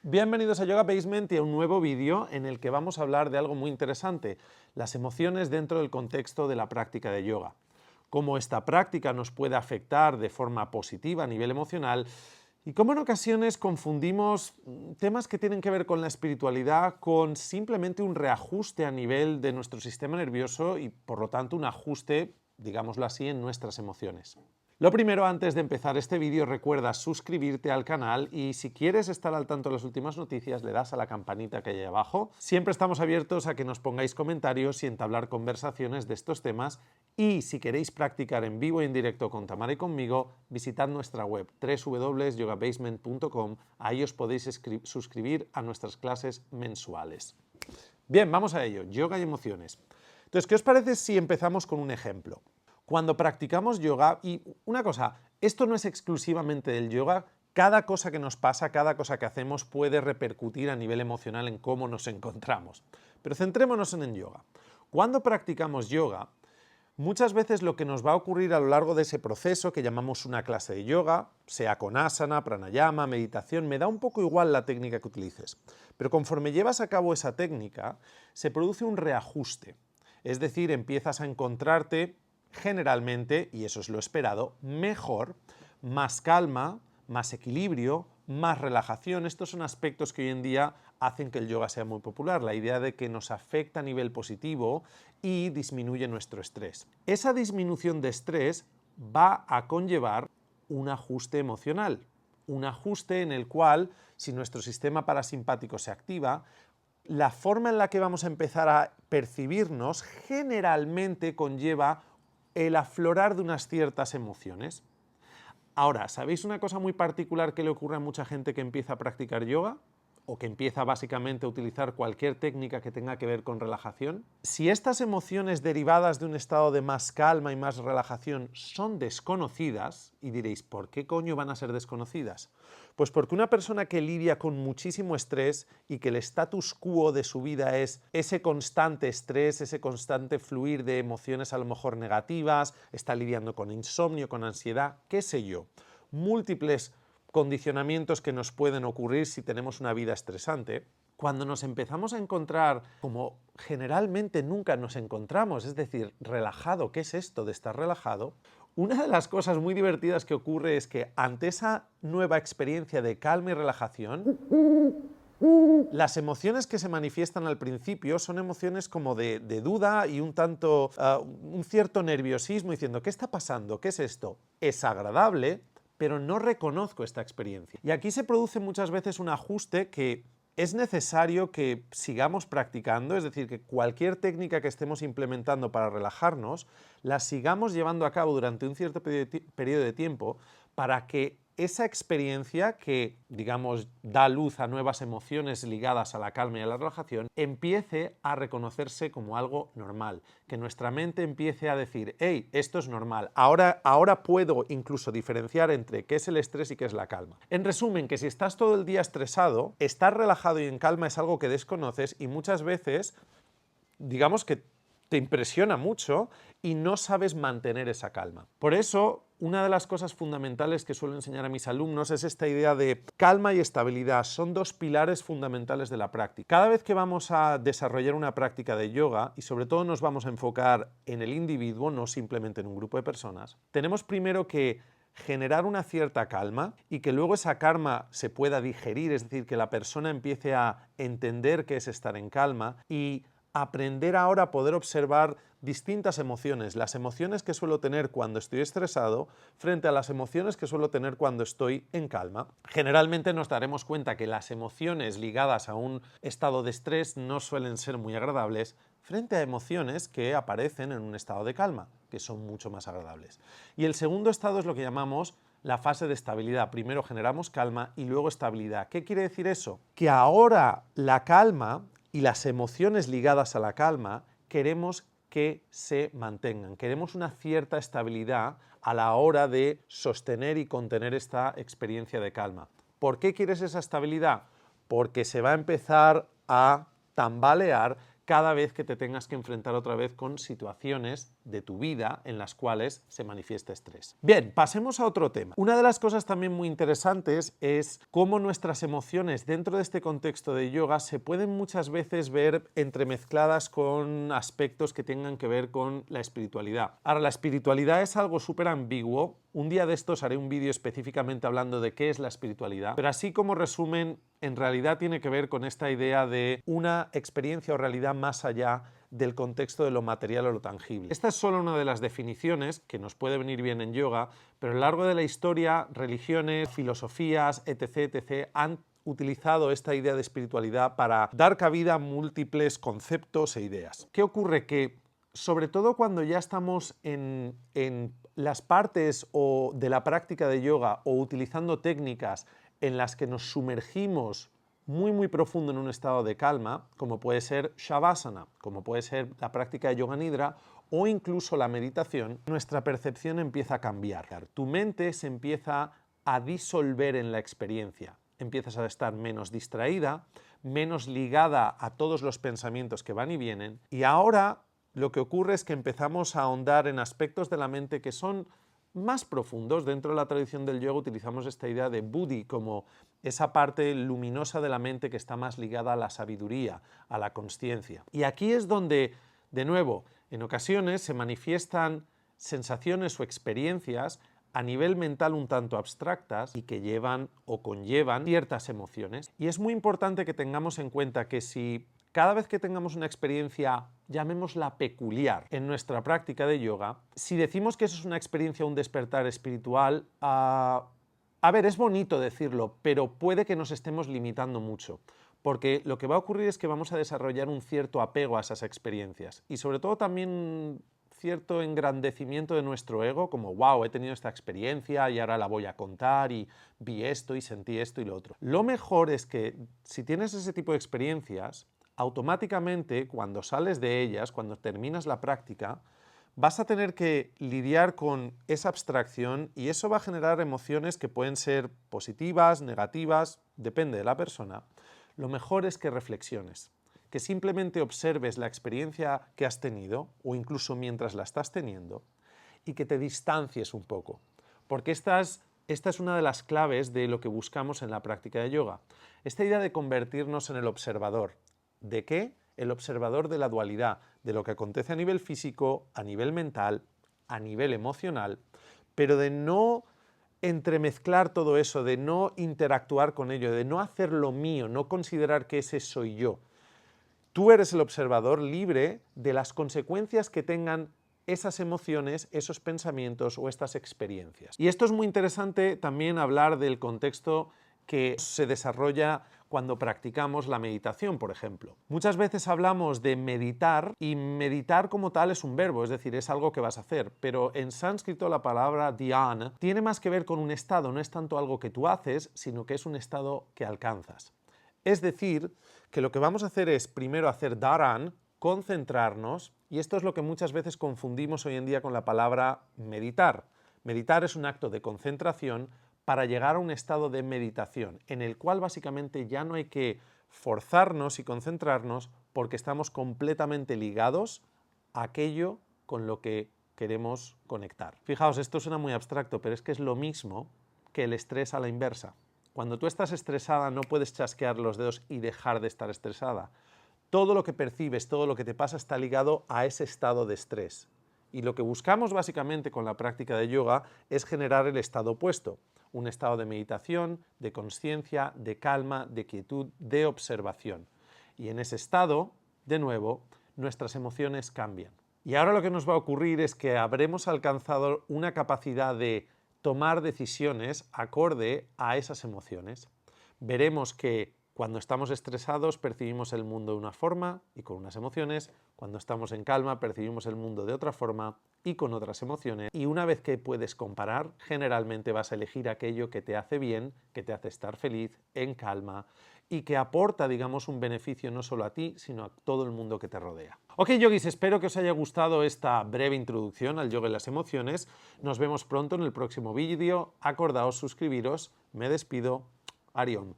Bienvenidos a Yoga Basement y a un nuevo vídeo en el que vamos a hablar de algo muy interesante, las emociones dentro del contexto de la práctica de yoga. Cómo esta práctica nos puede afectar de forma positiva a nivel emocional y cómo en ocasiones confundimos temas que tienen que ver con la espiritualidad con simplemente un reajuste a nivel de nuestro sistema nervioso y por lo tanto un ajuste, digámoslo así, en nuestras emociones. Lo primero, antes de empezar este vídeo, recuerda suscribirte al canal y si quieres estar al tanto de las últimas noticias, le das a la campanita que hay ahí abajo. Siempre estamos abiertos a que nos pongáis comentarios y entablar conversaciones de estos temas y si queréis practicar en vivo y en directo con Tamara y conmigo, visitad nuestra web www.yogabasement.com. Ahí os podéis suscribir a nuestras clases mensuales. Bien, vamos a ello, yoga y emociones. Entonces, ¿qué os parece si empezamos con un ejemplo? Cuando practicamos yoga, y una cosa, esto no es exclusivamente del yoga, cada cosa que nos pasa, cada cosa que hacemos puede repercutir a nivel emocional en cómo nos encontramos. Pero centrémonos en el yoga. Cuando practicamos yoga, muchas veces lo que nos va a ocurrir a lo largo de ese proceso, que llamamos una clase de yoga, sea con asana, pranayama, meditación, me da un poco igual la técnica que utilices, pero conforme llevas a cabo esa técnica, se produce un reajuste. Es decir, empiezas a encontrarte generalmente, y eso es lo esperado, mejor, más calma, más equilibrio, más relajación. Estos son aspectos que hoy en día hacen que el yoga sea muy popular, la idea de que nos afecta a nivel positivo y disminuye nuestro estrés. Esa disminución de estrés va a conllevar un ajuste emocional, un ajuste en el cual, si nuestro sistema parasimpático se activa, la forma en la que vamos a empezar a percibirnos generalmente conlleva el aflorar de unas ciertas emociones. Ahora, ¿sabéis una cosa muy particular que le ocurre a mucha gente que empieza a practicar yoga? O que empieza básicamente a utilizar cualquier técnica que tenga que ver con relajación. Si estas emociones derivadas de un estado de más calma y más relajación son desconocidas, y diréis, ¿por qué coño van a ser desconocidas? Pues porque una persona que lidia con muchísimo estrés y que el status quo de su vida es ese constante estrés, ese constante fluir de emociones a lo mejor negativas, está lidiando con insomnio, con ansiedad, qué sé yo, múltiples condicionamientos que nos pueden ocurrir si tenemos una vida estresante, cuando nos empezamos a encontrar como generalmente nunca nos encontramos, es decir, relajado, ¿qué es esto de estar relajado? Una de las cosas muy divertidas que ocurre es que ante esa nueva experiencia de calma y relajación, las emociones que se manifiestan al principio son emociones como de duda y un cierto nerviosismo diciendo, ¿qué está pasando? ¿Qué es esto? Es agradable, pero no reconozco esta experiencia. Y aquí se produce muchas veces un ajuste que es necesario que sigamos practicando, es decir, que cualquier técnica que estemos implementando para relajarnos, la sigamos llevando a cabo durante un cierto periodo de tiempo para que esa experiencia que, digamos, da luz a nuevas emociones ligadas a la calma y a la relajación, empiece a reconocerse como algo normal, que nuestra mente empiece a decir, hey, esto es normal, ahora puedo incluso diferenciar entre qué es el estrés y qué es la calma. En resumen, que si estás todo el día estresado, estar relajado y en calma es algo que desconoces y muchas veces, digamos que te impresiona mucho y no sabes mantener esa calma. Por eso, una de las cosas fundamentales que suelo enseñar a mis alumnos es esta idea de calma y estabilidad. Son dos pilares fundamentales de la práctica. Cada vez que vamos a desarrollar una práctica de yoga, y sobre todo nos vamos a enfocar en el individuo, no simplemente en un grupo de personas, tenemos primero que generar una cierta calma y que luego esa calma se pueda digerir, es decir, que la persona empiece a entender qué es estar en calma y aprender ahora a poder observar distintas emociones, las emociones que suelo tener cuando estoy estresado frente a las emociones que suelo tener cuando estoy en calma. Generalmente nos daremos cuenta que las emociones ligadas a un estado de estrés no suelen ser muy agradables frente a emociones que aparecen en un estado de calma, que son mucho más agradables. Y el segundo estado es lo que llamamos la fase de estabilidad. Primero generamos calma y luego estabilidad. ¿Qué quiere decir eso? Que ahora la calma y las emociones ligadas a la calma queremos que se mantengan. Queremos una cierta estabilidad a la hora de sostener y contener esta experiencia de calma. ¿Por qué quieres esa estabilidad? Porque se va a empezar a tambalear cada vez que te tengas que enfrentar otra vez con situaciones de tu vida en las cuales se manifiesta estrés. Bien, pasemos a otro tema. Una de las cosas también muy interesantes es cómo nuestras emociones dentro de este contexto de yoga se pueden muchas veces ver entremezcladas con aspectos que tengan que ver con la espiritualidad. Ahora, la espiritualidad es algo súper ambiguo. Un día de estos haré un vídeo específicamente hablando de qué es la espiritualidad, pero así como resumen, en realidad tiene que ver con esta idea de una experiencia o realidad más allá del contexto de lo material o lo tangible. Esta es solo una de las definiciones que nos puede venir bien en yoga, pero a lo largo de la historia, religiones, filosofías, etc., han utilizado esta idea de espiritualidad para dar cabida a múltiples conceptos e ideas. ¿Qué ocurre? Que sobre todo cuando ya estamos en las partes de la práctica de yoga o utilizando técnicas en las que nos sumergimos muy profundo en un estado de calma, como puede ser Shavasana, como puede ser la práctica de Yoga Nidra o incluso la meditación, nuestra percepción empieza a cambiar. Tu mente se empieza a disolver en la experiencia. Empiezas a estar menos distraída, menos ligada a todos los pensamientos que van y vienen, y ahora lo que ocurre es que empezamos a ahondar en aspectos de la mente que son más profundos. Dentro de la tradición del yoga utilizamos esta idea de buddhi como esa parte luminosa de la mente que está más ligada a la sabiduría, a la consciencia. Y aquí es donde, de nuevo, en ocasiones se manifiestan sensaciones o experiencias a nivel mental un tanto abstractas y que llevan o conllevan ciertas emociones. Y es muy importante que tengamos en cuenta que si cada vez que tengamos una experiencia, llamémosla peculiar, en nuestra práctica de yoga, si decimos que eso es una experiencia, un despertar espiritual, a ver, es bonito decirlo, pero puede que nos estemos limitando mucho, porque lo que va a ocurrir es que vamos a desarrollar un cierto apego a esas experiencias y sobre todo también cierto engrandecimiento de nuestro ego, como wow, he tenido esta experiencia y ahora la voy a contar y vi esto y sentí esto y lo otro. Lo mejor es que si tienes ese tipo de experiencias, automáticamente cuando sales de ellas, cuando terminas la práctica, vas a tener que lidiar con esa abstracción y eso va a generar emociones que pueden ser positivas, negativas, depende de la persona. Lo mejor es que reflexiones, que simplemente observes la experiencia que has tenido o incluso mientras la estás teniendo y que te distancies un poco, porque esta es una de las claves de lo que buscamos en la práctica de yoga. Esta idea de convertirnos en el observador. ¿De qué? El observador de la dualidad, de lo que acontece a nivel físico, a nivel mental, a nivel emocional, pero de no entremezclar todo eso, de no interactuar con ello, de no hacer lo mío, no considerar que ese soy yo. Tú eres el observador libre de las consecuencias que tengan esas emociones, esos pensamientos o estas experiencias. Y esto es muy interesante también hablar del contexto que se desarrolla cuando practicamos la meditación, por ejemplo. Muchas veces hablamos de meditar y meditar como tal es un verbo, es decir, es algo que vas a hacer, pero en sánscrito la palabra dhyana tiene más que ver con un estado, no es tanto algo que tú haces, sino que es un estado que alcanzas. Es decir, que lo que vamos a hacer es primero hacer dharan, concentrarnos, y esto es lo que muchas veces confundimos hoy en día con la palabra meditar. Meditar es un acto de concentración para llegar a un estado de meditación, en el cual básicamente ya no hay que forzarnos y concentrarnos porque estamos completamente ligados a aquello con lo que queremos conectar. Fijaos, esto suena muy abstracto, pero es que es lo mismo que el estrés a la inversa. Cuando tú estás estresada no puedes chasquear los dedos y dejar de estar estresada. Todo lo que percibes, todo lo que te pasa está ligado a ese estado de estrés. Y lo que buscamos básicamente con la práctica de yoga es generar el estado opuesto, un estado de meditación, de consciencia, de calma, de quietud, de observación. Y en ese estado, de nuevo, nuestras emociones cambian. Y ahora lo que nos va a ocurrir es que habremos alcanzado una capacidad de tomar decisiones acorde a esas emociones. Veremos que cuando estamos estresados percibimos el mundo de una forma y con unas emociones, cuando estamos en calma percibimos el mundo de otra forma y con otras emociones, y una vez que puedes comparar, generalmente vas a elegir aquello que te hace bien, que te hace estar feliz, en calma, y que aporta, digamos, un beneficio no solo a ti, sino a todo el mundo que te rodea. Ok, yogis, espero que os haya gustado esta breve introducción al yoga y las emociones. Nos vemos pronto en el próximo vídeo. Acordaos suscribiros. Me despido. Arión.